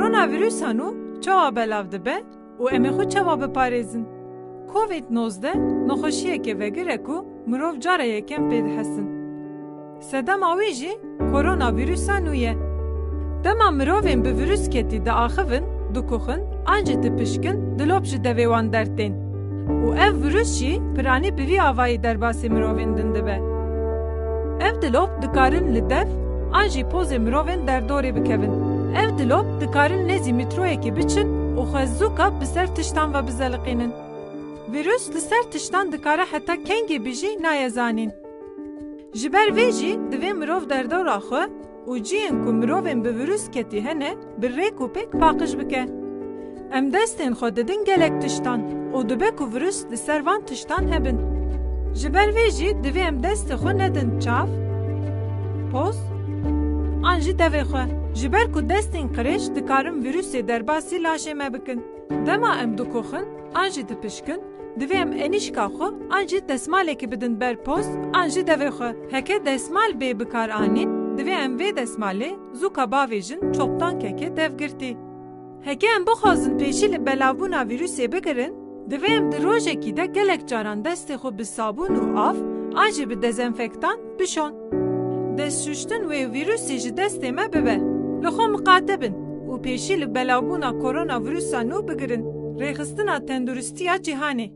Koronavirüsa nû çawa belav dibe û em ê xwe çawa biparêzin. Covid-19 nexweşiyeke vegir e ku mirov cara yekem pê dihesin. Sedema wî jî koronavirüsa nû ye. Dema mirovên bi vîrusketî diaxivin, dikuxin, an jî dipişkin, dilop ji devê wan dertên. Û ev vîrus jî piranî bi vî avayî derbasê mirovên din dibe. Ev dilop dikarin li dev an jî pozê mirovên derdorê bikevin. Ev dilop dikarin nêzî mîtroyekê biçin û xwezûka bi ser tiştan ve bizeliqînin. Vîrus li ser tiştan dikare heta kengê bî jî nayezanîn. Ji ber vê jî divê mirov derdora xwe û ciyên ku mirovên bi vîrusketî hene bi rêk û pêk paqij bike. Em destên xwe didin gelek tiştan û dibe ku vîrus li ser van tiştan hebin. Ji ber vê jî divê em destê xwe nedin çav, poz, an jî devê xwe. Ji ber ku destên qirêj dikarin vîrusê derbasî laşê me bikin. Dema em dikoxin, an jî dipişkin, divê em enîşka xwe an jî desmalekê bidin ber poz, an jî devê xwe. Heke desmal bê bikar anîn, divê em vê desmalê zûka bavê jin çoptan keke devgirtî. Heke em bixwazin pêşî li belavbûna vîrusê bigirin, divê em di rojekî de gelek caran destê xwe bi sabûn û av, an jî bi dezenfektan bişon. Destşûştin wê vîrusê ji destê me bibe. Li xwe miqate bin û pêşî li belavbûna koronavirûsa nû bigirin. Rêxistina tenduristiya cîhanê.